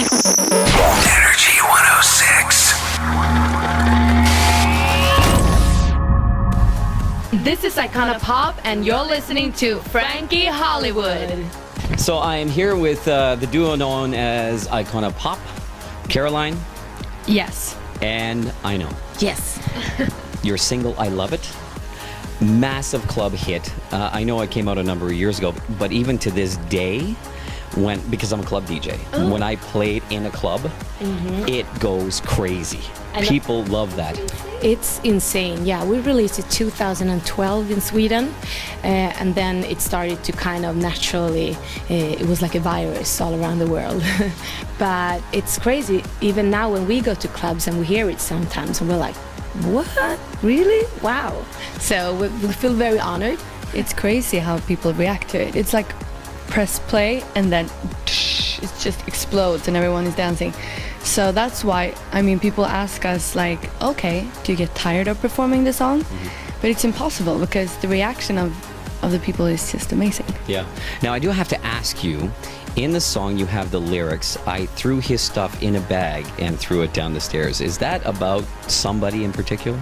Energy 106. This is Icona Pop, and you're listening to Frankie Hollywood. So I am here with the duo known as Icona Pop, Caroline Yes. and I Know. Yes. Your single, I Love It, massive club hit. I know it came out a number of years ago, but even to this day, because I'm a club DJ, when I played in a club, it goes crazy. People love that. It's insane. Yeah, we released it 2012 in Sweden, and then it started to kind of naturally, it was like a virus all around the world. But it's crazy. Even now when we go to clubs and we hear it sometimes, and we're like, what? Really? Wow. So we feel very honored. It's crazy how people react to it. It's like press play and then it just explodes and everyone is dancing. So that's why, I mean, people ask us like, okay, do you get tired of performing the song? But it's impossible because the reaction of the people is just amazing. Yeah. Now I do have to ask you, in the song you have the lyrics, I threw his stuff in a bag and threw it down the stairs. Is that about somebody in particular?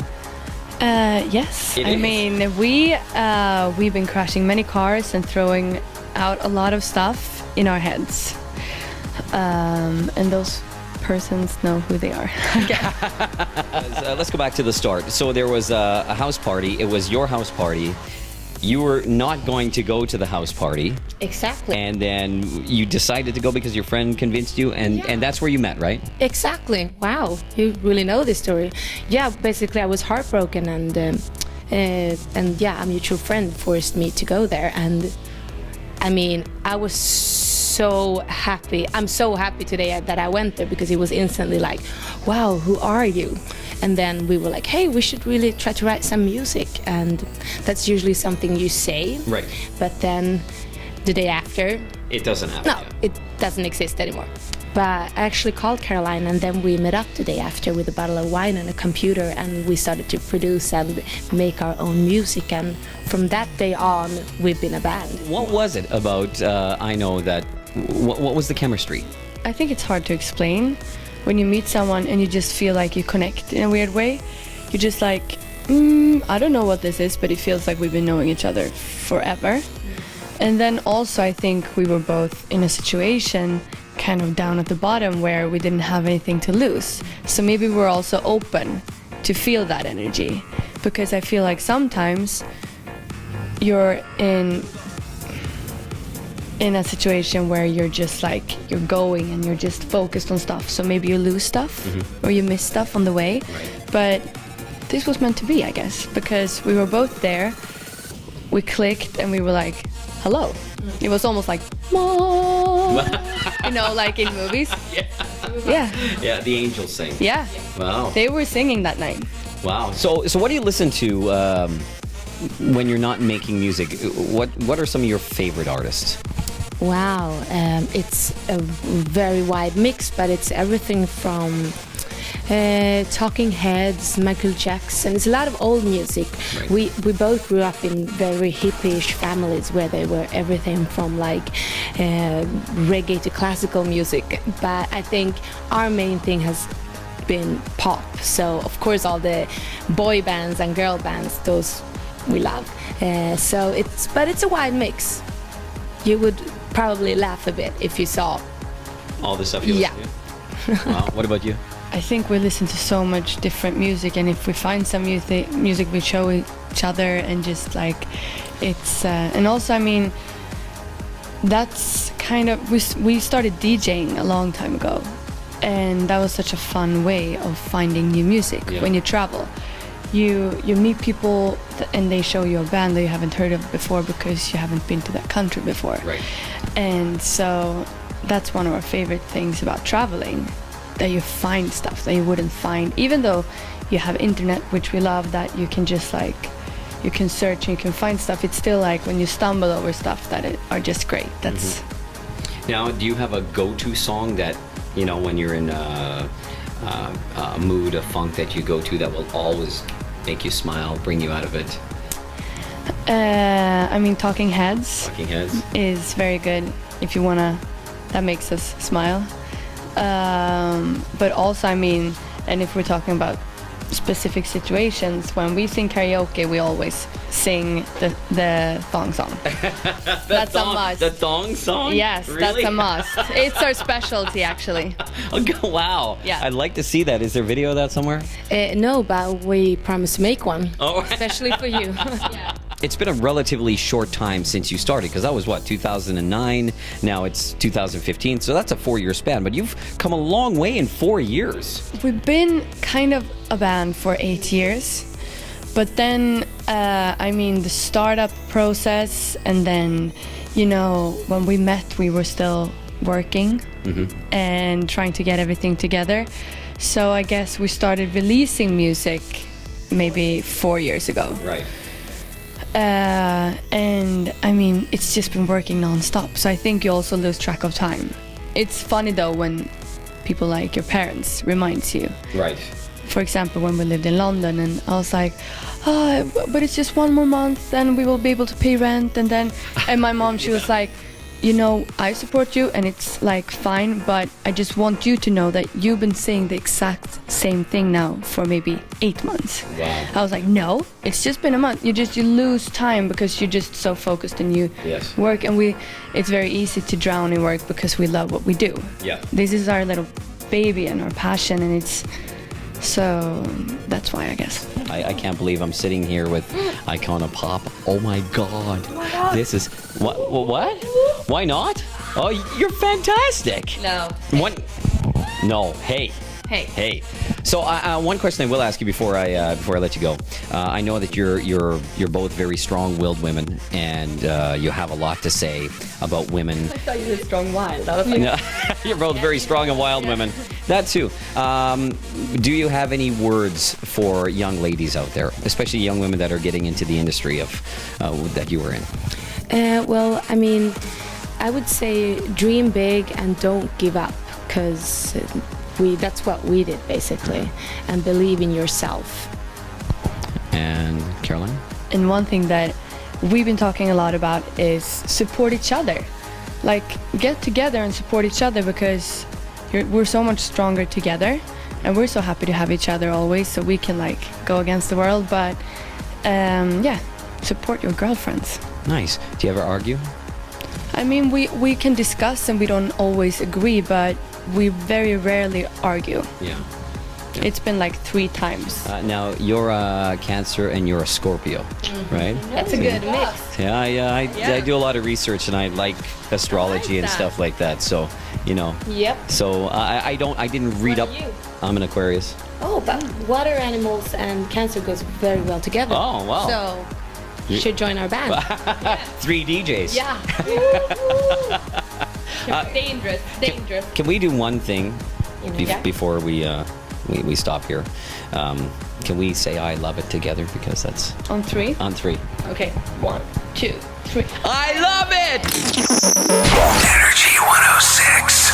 Yes. It I is. mean, we've been crashing many cars and throwing out a lot of stuff in our heads. And those persons know who they are. Let's go back to the start. So there was a house party. It was your house party. You were not going to go to the house party, Exactly. and then you decided to go because your friend convinced you, and that's where you met, right? Exactly. Wow, you really know this story. Yeah, basically I was heartbroken, and yeah, a mutual friend forced me to go there, and I mean, I was so happy. I'm so happy today that I went there because it was instantly like, wow, who are you? And then we were like, hey, we should really try to write some music, and that's usually something you say. Right. But then the day after, It doesn't happen. no, it doesn't exist anymore. But I actually called Caroline, and then we met up the day after with a bottle of wine and a computer, and we started to produce and make our own music. And from that day on, we've been a band. What was it about I Know that, what was the chemistry? I think it's hard to explain. When you meet someone and you just feel like you connect in a weird way, you're just like, I don't know what this is, but it feels like we've been knowing each other forever. And then also I think we were both in a situation kind of down at the bottom where we didn't have anything to lose. So maybe we're also open to feel that energy, because I feel like sometimes you're in a situation where you're just like, you're going and you're just focused on stuff, so maybe you lose stuff or you miss stuff on the way. But this was meant to be, I guess, because we were both there, we clicked, and we were like, hello. It was almost like, Mom, you know, like in movies. Yeah. Yeah, the angels sing. Yeah. Wow. They were singing that night. Wow. So what do you listen to when you're not making music? What are some of your favorite artists? Wow, it's a very wide mix, but it's everything from Talking Heads, Michael Jackson. It's a lot of old music. Right. We both grew up in very hippie-ish families where they were everything from like reggae to classical music. But I think our main thing has been pop. So of course all the boy bands and girl bands, those we love. So it's a wide mix. You would probably laugh a bit if you saw. All the stuff you Yeah. listen to? Wow. What about you? I think we listen to so much different music, and if we find some music we show each other, and just like it's and also, I mean, that's kind of, we started DJing a long time ago, and that was such a fun way of finding new music. Yeah. When you travel, you meet people and they show you a band that you haven't heard of before because you haven't been to that country before. Right. And so that's one of our favorite things about traveling, that you find stuff that you wouldn't find, even though you have internet, which we love, that you can just like, you can search and you can find stuff. It's still like when you stumble over stuff that are just great. That's Now, do you have a go-to song that, you know, when you're in a mood, a funk, that you go to that will always make you smile, bring you out of it? I mean, Talking Heads Talking Heads. is very good if you wanna, that makes us smile. But also, I mean, and if we're talking about specific situations, when we sing karaoke, we always sing the thong song. That's a must. The thong song? Yes, Really? that's a must. It's our specialty, actually. Oh, wow. Yeah. I'd like to see that. Is there video of that somewhere? No, but we promise to make one, Oh. especially for you. It's been a relatively short time since you started, because that was, what, 2009? Now it's 2015, so that's a 4-year span. But you've come a long way in 4 years. We've been kind of a band for 8 years, but then, I mean, the startup process, and then, you know, when we met, we were still working and trying to get everything together. So I guess we started releasing music maybe 4 years ago. Right. And I mean, it's just been working non-stop, so I think you also lose track of time. It's funny though when people like your parents reminds you. Right. For example, when we lived in London, and I was like, oh, but it's just 1 more month, then we will be able to pay rent, and then, and my mom, she was like, you know, I support you, and it's like fine, but I just want you to know that you've been saying the exact same thing now for maybe 8 months. Wow. I was like, no, it's just been a month. You lose time because you're just so focused and you Yes. work, and it's very easy to drown in work because we love what we do. Yeah. This is our little baby and our passion, and it's so that's why, I guess. I can't believe I'm sitting here with Icona Pop. Oh my God. This is what? Why not? Oh, you're fantastic. No. One. No. Hey. Hey. So one question I will ask you before I let you go. I know that you're both very strong-willed women, and you have a lot to say about women. I thought you were strong-willed. I was like, No, you're both very strong and wild women. That too. Do you have any words for young ladies out there, especially young women that are getting into the industry of that you were in? Well, I mean, I would say dream big and don't give up, because that's what we did basically, and believe in yourself. And Caroline? and one thing that we've been talking a lot about is support each other. Like, get together and support each other, because we're so much stronger together, and we're so happy to have each other always, so we can like go against the world. But yeah, support your girlfriends. Nice. Do you ever argue? I mean, we can discuss and we don't always agree, but we very rarely argue. Yeah. It's been like 3 times. Now, you're a Cancer and you're a Scorpio, right? That's a good mix. Yeah, I do a lot of research, and I like astrology and stuff like that. So, you know. Yep. So I didn't read up. What are you? I'm an Aquarius. Oh, but water animals and Cancer goes very well together. Oh, wow. So you should join our band. 3 DJs. Yeah. Dangerous. Can we do one thing Yeah. before we stop here? Can we say "I love it" together? Because that's On 3? on 3. Okay. 1, 2, 3. I love it. Energy 106.